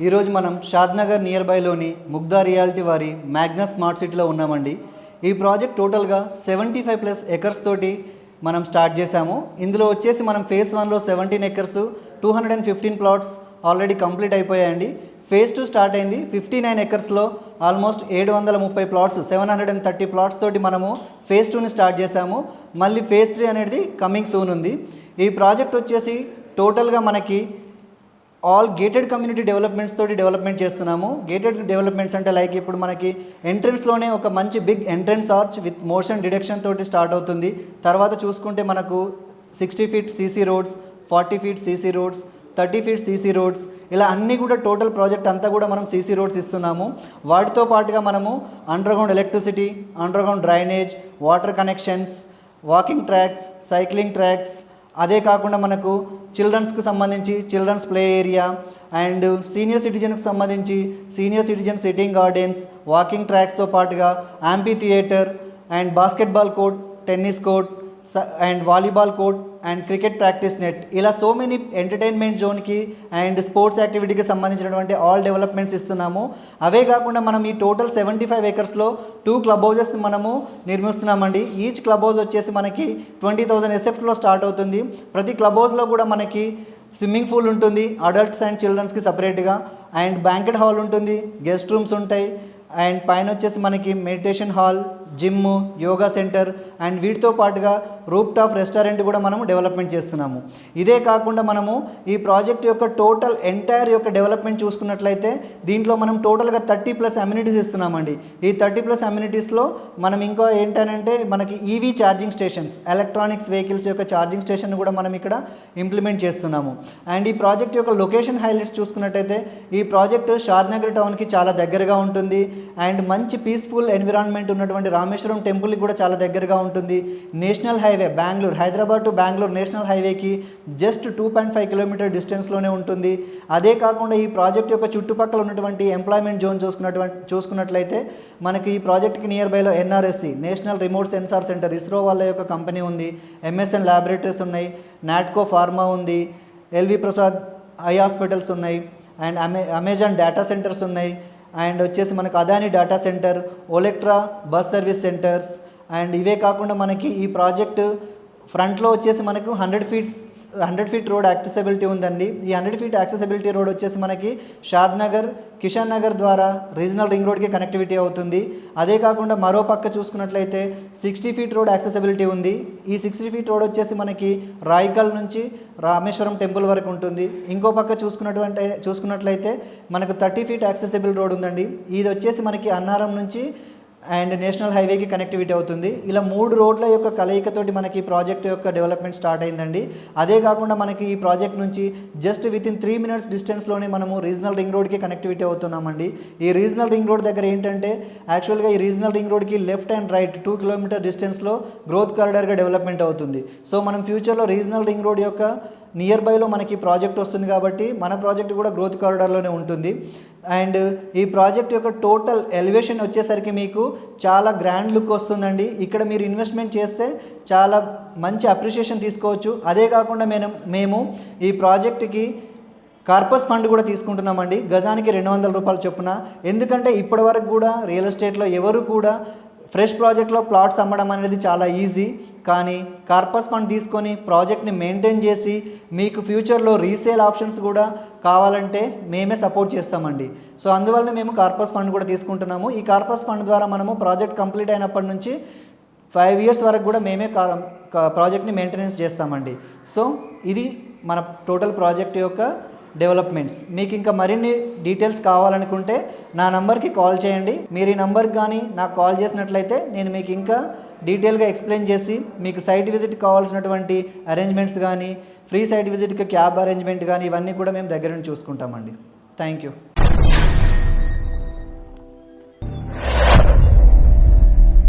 ఈరోజు మనం షాద్నగర్ నియర్ బైలోని ముగ్ధా రియాలిటీ వారి మ్యాగ్నస్ స్మార్ట్ సిటీలో ఉన్నామండి. ఈ ప్రాజెక్ట్ టోటల్గా 75+ ఎకర్స్ తోటి మనం స్టార్ట్ చేశాము. ఇందులో వచ్చేసి మనం ఫేజ్ 1లో 17 ఎకర్స్ 215 ప్లాట్స్ ఆల్రెడీ కంప్లీట్ అయిపోయాయండి. ఫేజ్ 2 స్టార్ట్ అయింది 59 ఎకర్స్లో ఆల్మోస్ట్ 730 ప్లాట్స్ 730 ప్లాట్స్ తోటి మనము ఫేజ్ 2ని స్టార్ట్ చేశాము. మళ్ళీ ఫేజ్ 3 అనేది కమింగ్ సూన్ ఉంది. ఈ ప్రాజెక్ట్ వచ్చేసి టోటల్గా మనకి ఆల్ గేటెడ్ కమ్యూనిటీ డెవలప్మెంట్స్ తోటి డెవలప్మెంట్ చేస్తున్నాము. గేటెడ్ డెవలప్మెంట్స్ అంటే లైక్ ఇప్పుడు మనకి ఎంట్రన్స్లోనే ఒక మంచి big entrance arch with motion deduction తోటి స్టార్ట్ అవుతుంది. తర్వాత చూసుకుంటే మనకు 60 feet CC roads, 40 feet CC roads, 30 feet CC roads, ఇలా అన్నీ కూడా టోటల్ ప్రాజెక్ట్ అంతా కూడా మనం సీసీ రోడ్స్ ఇస్తున్నాము. వాటితో పాటుగా మనము underground electricity, underground drainage, water connections, walking tracks, cycling tracks, అదే కాకుండా మనకు చిల్డ్రన్స్కి సంబంధించి children's play area and senior సిటిజన్స్కి సంబంధించి senior citizen sitting gardens, walking ట్రాక్స్తో పాటుగా amphitheatre and basketball court, tennis court and volleyball court and cricket practice net, ఇలా సో మెనీ ఎంటర్టైన్మెంట్ జోన్కి అండ్ స్పోర్ట్స్ యాక్టివిటీకి సంబంధించినటువంటి ఆల్ డెవలప్మెంట్స్ ఇస్తున్నాము. అవే కాకుండా మనం ఈ టోటల్ 75 ఎకర్స్లో 2 క్లబ్ హౌజెస్ మనము నిర్మిస్తున్నామండి. ఈచ్ క్లబ్ హౌస్ వచ్చేసి మనకి 20,000 SFలో స్టార్ట్ అవుతుంది. ప్రతి క్లబ్ హౌస్లో కూడా మనకి స్విమ్మింగ్ పూల్ ఉంటుంది, అడల్ట్స్ అండ్ చిల్డ్రన్స్కి సపరేట్గా, అండ్ బ్యాంకెట్ హాల్ ఉంటుంది, గెస్ట్ రూమ్స్ ఉంటాయి, అండ్ పైన వచ్చేసి మనకి meditation hall, gym, yoga centre and వీటితో పాటుగా రూప్ టాప్ రెస్టారెంట్ కూడా మనము డెవలప్మెంట్ చేస్తున్నాము. ఇదే కాకుండా మనము ఈ ప్రాజెక్ట్ యొక్క టోటల్ ఎంటైర్ యొక్క డెవలప్మెంట్ చూసుకున్నట్లయితే దీంట్లో మనం టోటల్గా 30+ అమ్యూనిటీస్ ఇస్తున్నామండి. ఈ 30+ అమ్యూనిటీస్లో మనం ఇంకా ఏంటంటే మనకి EV charging stations, electronics vehicles యొక్క ఛార్జింగ్ స్టేషన్ కూడా మనం ఇక్కడ ఇంప్లిమెంట్ చేస్తున్నాము. అండ్ ఈ ప్రాజెక్ట్ యొక్క లొకేషన్ హైలైట్స్ చూసుకున్నట్టయితే ఈ ప్రాజెక్ట్ షాద్నగర్ టౌన్కి చాలా దగ్గరగా ఉంటుంది అండ్ మంచి పీస్ఫుల్ ఎన్విరాన్మెంట్ ఉన్నటువంటి రామేశ్వరం టెంపుల్కి కూడా చాలా దగ్గరగా ఉంటుంది. National highway Bengaluru, Hyderabad to Bengaluru national హైవేకి జస్ట్ 2.5 కిలోమీటర్ డిస్టెన్స్లోనే ఉంటుంది. అదే కాకుండా ఈ ప్రాజెక్ట్ యొక్క చుట్టుపక్కల ఉన్నటువంటి ఎంప్లాయ్మెంట్ జోన్ చూసుకున్నట్లయితే మనకి ఈ ప్రాజెక్ట్కి నియర్ బైలో NRSC national remote sensor centre, ISRO వాళ్ళ యొక్క కంపెనీ ఉంది, MSN ల్యాబొరేటరీస్ ఉన్నాయి, నాట్కో ఫార్మా ఉంది, LV ప్రసాద్ ఐ హాస్పిటల్స్ ఉన్నాయి, అండ్ అమెజాన్ డేటా సెంటర్స్ ఉన్నాయి, అండ్ వచ్చేసి మనకు Adani data centre, Olectra bus service centres. And ఇవే కాకుండా మనకి ఈ ప్రాజెక్టు ఫ్రంట్లో వచ్చేసి మనకు 100 ఫీట్ రోడ్ యాక్సెసిబిలిటీ ఉందండి. ఈ 100 ఫీట్ యాక్సెసిబిలిటీ రోడ్ వచ్చేసి మనకి షాద్నగర్, కిషన్ నగర్ ద్వారా రీజనల్ రింగ్ రోడ్కి కనెక్టివిటీ అవుతుంది. అదే కాకుండా మరో పక్క చూసుకున్నట్లయితే 60 ఫీట్ రోడ్ యాక్సెసిబిలిటీ ఉంది. ఈ 60 ఫీట్ రోడ్ వచ్చేసి మనకి రాయికల్ నుంచి రామేశ్వరం టెంపుల్ వరకు ఉంటుంది. ఇంకో పక్క చూసుకున్నట్లయితే మనకు 30 ఫీట్ యాక్సెసిబుల్ రోడ్ ఉందండి. ఇది వచ్చేసి మనకి అన్నారం నుంచి అండ్ నేషనల్ హైవేకి కనెక్టివిటీ అవుతుంది. ఇలా 3 రోడ్ల యొక్క కలయికతోటి మనకి ప్రాజెక్ట్ యొక్క డెవలప్మెంట్ స్టార్ట్ అయిందండి. అదే కాకుండా మనకి ఈ ప్రాజెక్ట్ నుంచి జస్ట్ వితిన్ 3 మినిట్స్ డిస్టెన్స్లోనే మనము రీజనల్ రింగ్ రోడ్కి కనెక్టివిటీ అవుతున్నామండి. ఈ రీజనల్ రింగ్ రోడ్ దగ్గర ఏంటంటే యాక్చువల్గా ఈ రీజనల్ రింగ్ రోడ్కి లెఫ్ట్ అండ్ రైట్ 2 కిలోమీటర్ డిస్టెన్స్లో గ్రోత్ కారిడార్గా డెవలప్మెంట్ అవుతుంది. సో మనం ఫ్యూచర్లో రీజనల్ రింగ్ రోడ్ యొక్క నియర్ బైలో మనకి ప్రాజెక్ట్ వస్తుంది కాబట్టి మన ప్రాజెక్ట్ కూడా గ్రోత్ కారిడార్లోనే ఉంటుంది. అండ్ ఈ ప్రాజెక్ట్ యొక్క టోటల్ ఎలివేషన్ వచ్చేసరికి మీకు చాలా గ్రాండ్ లుక్ వస్తుందండి. ఇక్కడ మీరు ఇన్వెస్ట్మెంట్ చేస్తే చాలా మంచి అప్రిషియేషన్ తీసుకోవచ్చు. అదే కాకుండా మేము ఈ ప్రాజెక్ట్కి కార్పస్ ఫండ్ కూడా తీసుకుంటున్నామండి, గజానికి 200 రూపాయలు చొప్పున. ఎందుకంటే ఇప్పటి వరకు కూడా రియల్ ఎస్టేట్లో ఎవరు కూడా ఫ్రెష్ ప్రాజెక్ట్లో ప్లాట్స్ అమ్మడం అనేది చాలా ఈజీ, కానీ కార్పస్ ఫండ్ తీసుకొని ప్రాజెక్ట్ని మెయింటైన్ చేసి మీకు ఫ్యూచర్లో రీసేల్ ఆప్షన్స్ కూడా కావాలంటే మేమే సపోర్ట్ చేస్తామండి. సో అందువల్ల మేము కార్పస్ ఫండ్ కూడా తీసుకుంటున్నాము. ఈ కార్పస్ ఫండ్ ద్వారా మనము ప్రాజెక్ట్ కంప్లీట్ అయినప్పటి నుంచి 5 ఇయర్స్ వరకు కూడా మేమే ప్రాజెక్ట్ని మెయింటెనెన్స్ చేస్తామండి. సో ఇది మన టోటల్ ప్రాజెక్ట్ యొక్క డెవలప్మెంట్స్. మీకు ఇంకా మరిన్ని డీటెయిల్స్ కావాలనుకుంటే నా నంబర్కి కాల్ చేయండి. మీరు ఈ నంబర్కి కానీ నాకు కాల్ చేసినట్లయితే నేను మీకు ఇంకా డీటెయిల్గా ఎక్స్ప్లెయిన్ చేసి మీకు సైట్ విజిట్ కావాల్సినటువంటి అరేంజ్మెంట్స్ కానీ, ఫ్రీ సైట్ విజిట్కి క్యాబ్ అరేంజ్మెంట్ కానీ ఇవన్నీ కూడా మేము దగ్గర నుంచి చూసుకుంటామండి. Thank you.